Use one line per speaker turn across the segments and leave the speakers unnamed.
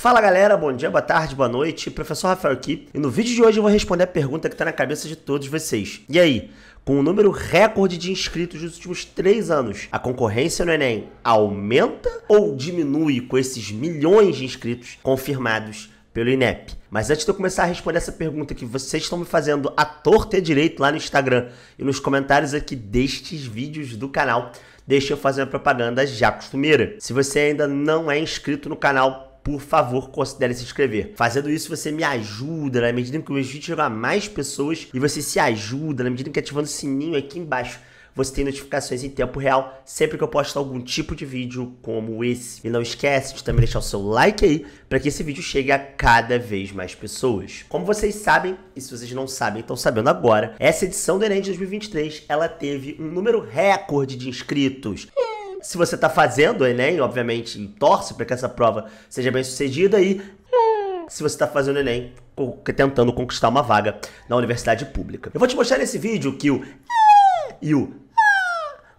Fala galera, bom dia, boa tarde, boa noite, professor Rafael aqui, e no vídeo de hoje eu vou responder a pergunta que está na cabeça de todos vocês. E aí, com o número recorde de inscritos nos últimos 3 anos, a concorrência no Enem aumenta ou diminui com esses milhões de inscritos confirmados pelo INEP? Mas antes de eu começar a responder essa pergunta que vocês estão me fazendo à torta e à direita lá no Instagram e nos comentários aqui destes vídeos do canal, deixa eu fazer uma propaganda já costumeira. Se você ainda não é inscrito no canal, por favor, considere se inscrever. Fazendo isso, você me ajuda na medida em que os vídeos chegam a mais pessoas e você se ajuda na medida em que ativando o sininho aqui embaixo você tem notificações em tempo real sempre que eu postar algum tipo de vídeo como esse. E não esquece de também deixar o seu like aí para que esse vídeo chegue a cada vez mais pessoas. Como vocês sabem, e se vocês não sabem, estão sabendo agora, essa edição do Enem de 2023, ela teve um número recorde de inscritos. Se você está fazendo o Enem, obviamente, e torce para que essa prova seja bem sucedida, e se você está fazendo o Enem tentando conquistar uma vaga na universidade pública. Eu vou te mostrar nesse vídeo que o e o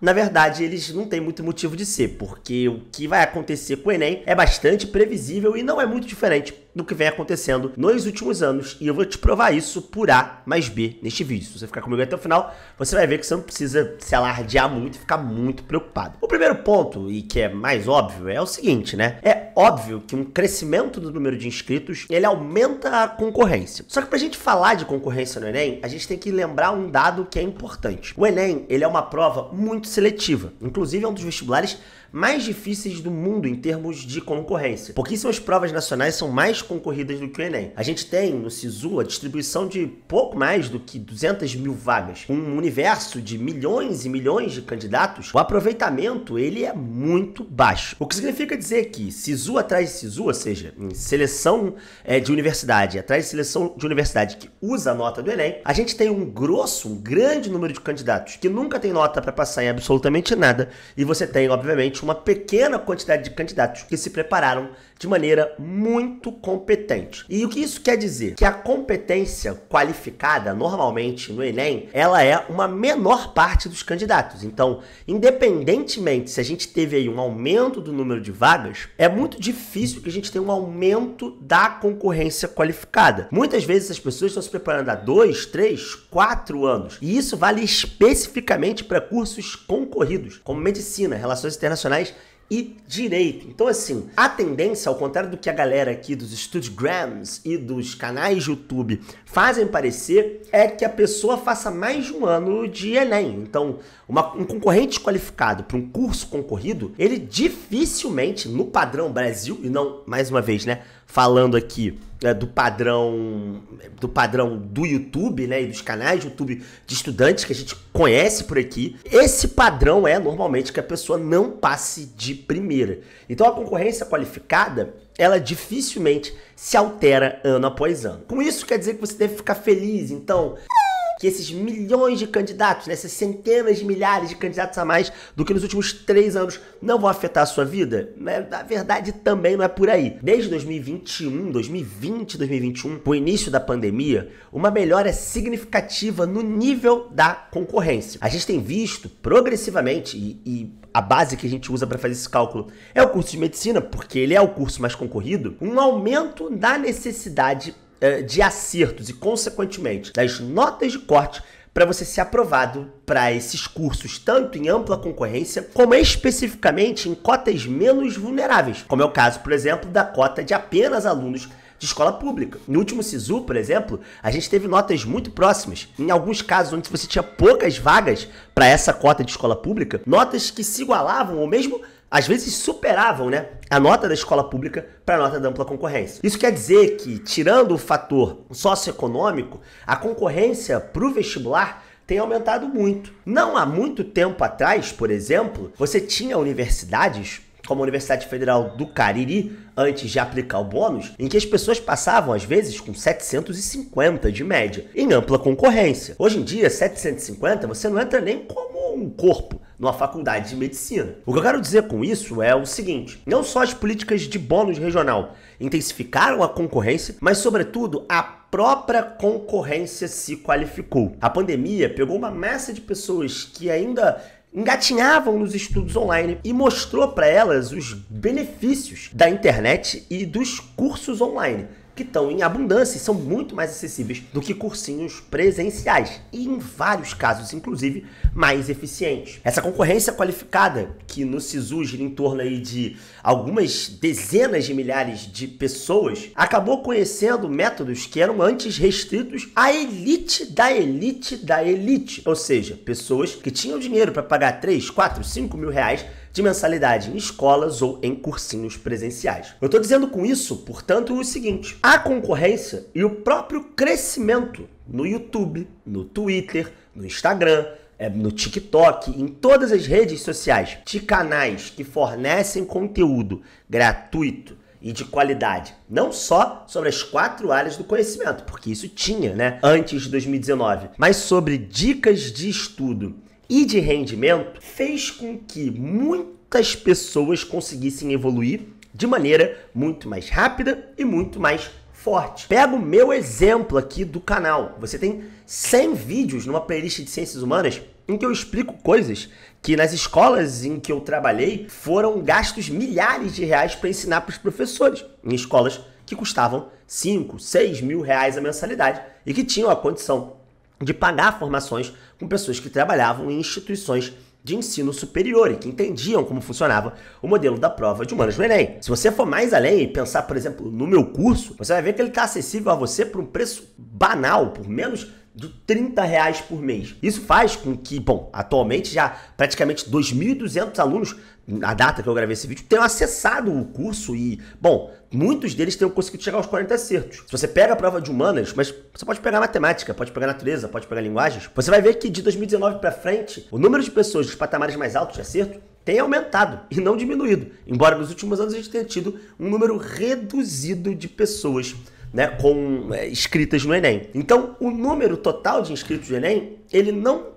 na verdade, eles não têm muito motivo de ser, porque o que vai acontecer com o Enem é bastante previsível e não é muito diferente do que vem acontecendo nos últimos anos, e eu vou te provar isso por A mais B neste vídeo. Se você ficar comigo até o final, você vai ver que você não precisa se alardear muito e ficar muito preocupado. O primeiro ponto, e que é mais óbvio, é o seguinte, né? É óbvio que um crescimento do número de inscritos, ele aumenta a concorrência. Só que pra gente falar de concorrência no Enem, a gente tem que lembrar um dado que é importante. O Enem, ele é uma prova muito seletiva. Inclusive, é um dos vestibulares mais difíceis do mundo em termos de concorrência. Pouquíssimas provas nacionais são mais concorridas do que o Enem. A gente tem no SISU a distribuição de pouco mais do que 200 mil vagas. Com um universo de milhões e milhões de candidatos, o aproveitamento ele é muito baixo. O que significa dizer que SISU atrás de SISU, ou seja, em seleção de universidade, atrás de seleção de universidade que usa a nota do Enem, a gente tem um grande número de candidatos que nunca tem nota para passar em absolutamente nada, e você tem, obviamente, uma pequena quantidade de candidatos que se prepararam de maneira muito competente. E o que isso quer dizer? Que a competência qualificada, normalmente, no Enem, ela é uma menor parte dos candidatos. Então, independentemente se a gente teve aí um aumento do número de vagas, é muito difícil que a gente tenha um aumento da concorrência qualificada. Muitas vezes as pessoas estão se preparando há 2, 3, 4 anos. E isso vale especificamente para cursos concorridos, como medicina, relações internacionais e direito. Então, assim, a tendência, ao contrário do que a galera aqui dos StudyGrams e dos canais de YouTube fazem parecer, é que a pessoa faça mais de um ano de Enem. Então, um concorrente qualificado para um curso concorrido, ele dificilmente, no padrão Brasil, e não, mais uma vez, né, falando aqui do padrão do YouTube, né, e dos canais de YouTube de estudantes que a gente conhece por aqui, esse padrão é normalmente que a pessoa não passe de primeira. Então a concorrência qualificada, ela dificilmente se altera ano após ano. Com isso quer dizer que você deve ficar feliz, então, que esses milhões de candidatos, né, essas centenas de milhares de candidatos a mais do que nos últimos 3 anos não vão afetar a sua vida? Na verdade, também não é por aí. Desde 2021, 2020, 2021, com o início da pandemia, uma melhora significativa no nível da concorrência. A gente tem visto progressivamente, e a base que a gente usa para fazer esse cálculo é o curso de medicina, porque ele é o curso mais concorrido, um aumento da necessidade de acertos e, consequentemente, das notas de corte para você ser aprovado para esses cursos, tanto em ampla concorrência, como especificamente em cotas menos vulneráveis, como é o caso, por exemplo, da cota de apenas alunos de escola pública. No último SISU, por exemplo, a gente teve notas muito próximas. Em alguns casos, onde você tinha poucas vagas para essa cota de escola pública, notas que se igualavam ou mesmo às vezes superavam, né, a nota da escola pública para a nota da ampla concorrência. Isso quer dizer que, tirando o fator socioeconômico, a concorrência para o vestibular tem aumentado muito. Não há muito tempo atrás, por exemplo, você tinha universidades como a Universidade Federal do Cariri, antes de aplicar o bônus, em que as pessoas passavam, às vezes, com 750 de média, em ampla concorrência. Hoje em dia, 750, você não entra nem como um corpo numa faculdade de medicina. O que eu quero dizer com isso é o seguinte: não só as políticas de bônus regional intensificaram a concorrência, mas, sobretudo, a própria concorrência se qualificou. A pandemia pegou uma massa de pessoas que ainda engatinhavam nos estudos online e mostrou para elas os benefícios da internet e dos cursos online, que estão em abundância e são muito mais acessíveis do que cursinhos presenciais e, em vários casos, inclusive, mais eficientes. Essa concorrência qualificada, que no SISU gira em torno aí de algumas dezenas de milhares de pessoas, acabou conhecendo métodos que eram antes restritos à elite da elite da elite, ou seja, pessoas que tinham dinheiro para pagar 3, 4, 5 mil reais de mensalidade em escolas ou em cursinhos presenciais. Eu estou dizendo com isso, portanto, o seguinte: a concorrência e o próprio crescimento no YouTube, no Twitter, no Instagram, no TikTok, em todas as redes sociais, de canais que fornecem conteúdo gratuito e de qualidade, não só sobre as 4 áreas do conhecimento, porque isso tinha, né, antes de 2019, mas sobre dicas de estudo e de rendimento, fez com que muitas pessoas conseguissem evoluir de maneira muito mais rápida e muito mais forte. Pega o meu exemplo aqui do canal. Você tem 100 vídeos numa playlist de Ciências Humanas em que eu explico coisas que nas escolas em que eu trabalhei foram gastos milhares de reais para ensinar para os professores, em escolas que custavam 5, 6 mil reais a mensalidade e que tinham a condição de pagar formações com pessoas que trabalhavam em instituições de ensino superior e que entendiam como funcionava o modelo da prova de humanas no Enem. Se você for mais além e pensar, por exemplo, no meu curso, você vai ver que ele está acessível a você por um preço banal, por menos de 30 reais por mês. Isso faz com que, bom, atualmente já praticamente 2.200 alunos, na data que eu gravei esse vídeo, tenham acessado o curso e, bom, muitos deles tenham conseguido chegar aos 40 acertos. Se você pega a prova de humanas, mas você pode pegar matemática, pode pegar natureza, pode pegar linguagens, você vai ver que de 2019 para frente, o número de pessoas dos patamares mais altos de acerto tem aumentado e não diminuído, embora nos últimos anos a gente tenha tido um número reduzido de pessoas, né, inscritas no Enem. Então, o número total de inscritos no Enem, ele não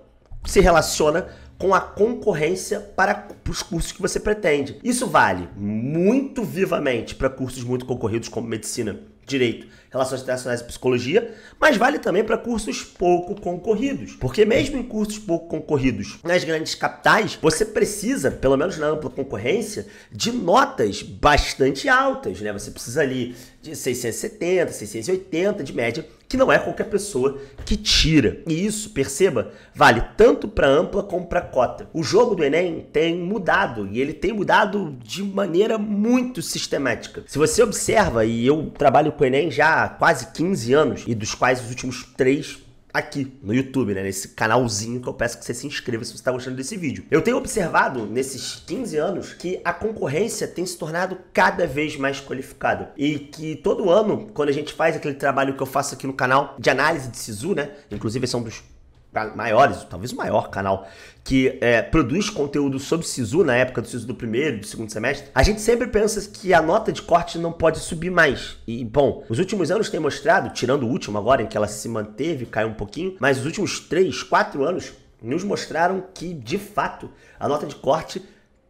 se relaciona com a concorrência para os cursos que você pretende. Isso vale muito vivamente para cursos muito concorridos como medicina, direito, relações internacionais e psicologia, mas vale também para cursos pouco concorridos. Porque mesmo em cursos pouco concorridos nas grandes capitais, você precisa, pelo menos na ampla concorrência, de notas bastante altas, né? Você precisa ali de 670, 680 de média, que não é qualquer pessoa que tira. E isso, perceba, vale tanto para ampla como para cota. O jogo do Enem tem mudado, e ele tem mudado de maneira muito sistemática. Se você observa, e eu trabalho com o Enem já há quase 15 anos, e dos quais os últimos 3 aqui no YouTube, né, nesse canalzinho que eu peço que você se inscreva se você está gostando desse vídeo. Eu tenho observado nesses 15 anos que a concorrência tem se tornado cada vez mais qualificada e que todo ano, quando a gente faz aquele trabalho que eu faço aqui no canal de análise de SISU, né, inclusive esse é um dos maiores, talvez o maior canal que produz conteúdo sobre SISU na época do SISU do primeiro e do segundo semestre, a gente sempre pensa que a nota de corte não pode subir mais. E, bom, os últimos anos têm mostrado, tirando o último agora, em que ela se manteve, caiu um pouquinho, mas os últimos 3, 4 anos nos mostraram que, de fato, a nota de corte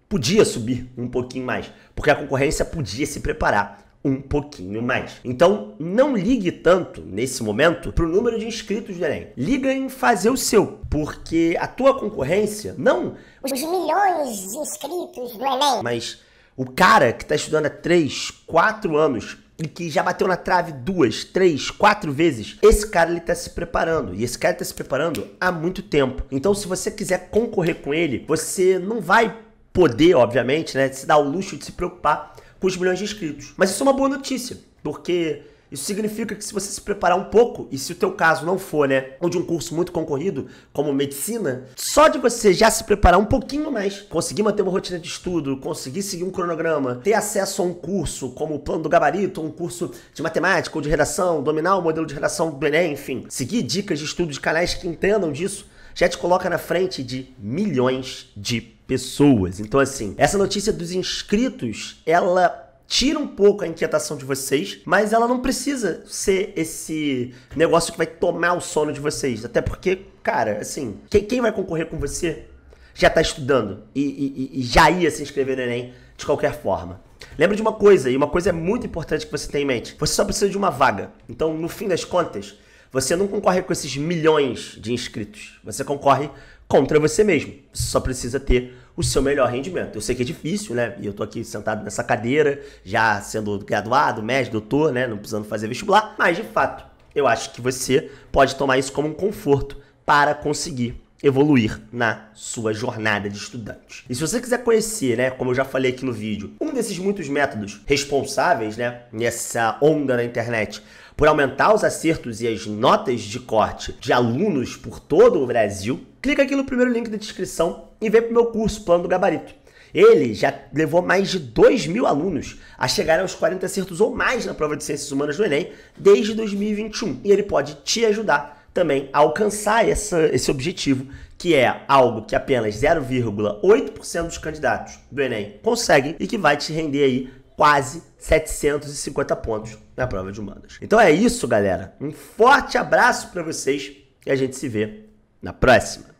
podia subir um pouquinho mais, porque a concorrência podia se preparar um pouquinho mais. Então, não ligue tanto, nesse momento, para o número de inscritos do Enem. Liga em fazer o seu, porque a tua concorrência, não
os milhões de inscritos do Enem,
mas o cara que está estudando há 3, 4 anos e que já bateu na trave 2, 3, 4 vezes, esse cara ele está se preparando. E esse cara está se preparando há muito tempo. Então, se você quiser concorrer com ele, você não vai poder, obviamente, né, se dar o luxo de se preocupar com os milhões de inscritos. Mas isso é uma boa notícia, porque isso significa que se você se preparar um pouco, e se o teu caso não for, né, ou de um curso muito concorrido, como medicina, só de você já se preparar um pouquinho mais, conseguir manter uma rotina de estudo, conseguir seguir um cronograma, ter acesso a um curso como o plano do gabarito, ou um curso de matemática ou de redação, dominar o modelo de redação do Enem, enfim, seguir dicas de estudo de canais que entendam disso, já te coloca na frente de milhões de pessoas. Então, assim, essa notícia dos inscritos, ela tira um pouco a inquietação de vocês, mas ela não precisa ser esse negócio que vai tomar o sono de vocês. Até porque, cara, assim, quem vai concorrer com você já tá estudando e já ia se inscrever no Enem de qualquer forma. Lembra de uma coisa, e uma coisa é muito importante que você tenha em mente. Você só precisa de uma vaga. Então, no fim das contas, você não concorre com esses milhões de inscritos. Você concorre contra você mesmo. Você só precisa ter o seu melhor rendimento. Eu sei que é difícil, né? E eu tô aqui sentado nessa cadeira, já sendo graduado, mestre, doutor, né? Não precisando fazer vestibular. Mas, de fato, eu acho que você pode tomar isso como um conforto para conseguir evoluir na sua jornada de estudante. E se você quiser conhecer, né, como eu já falei aqui no vídeo, um desses muitos métodos responsáveis, né, nessa onda na internet, por aumentar os acertos e as notas de corte de alunos por todo o Brasil, clica aqui no primeiro link da descrição e vem para o meu curso, Plano do Gabarito. Ele já levou mais de 2.000 alunos a chegarem aos 40 acertos ou mais na prova de Ciências Humanas do Enem desde 2021. E ele pode te ajudar também a alcançar esse objetivo, que é algo que apenas 0,8% dos candidatos do Enem conseguem e que vai te render aí quase 750 pontos na prova de humanas. Então é isso, galera. Um forte abraço para vocês e a gente se vê na próxima.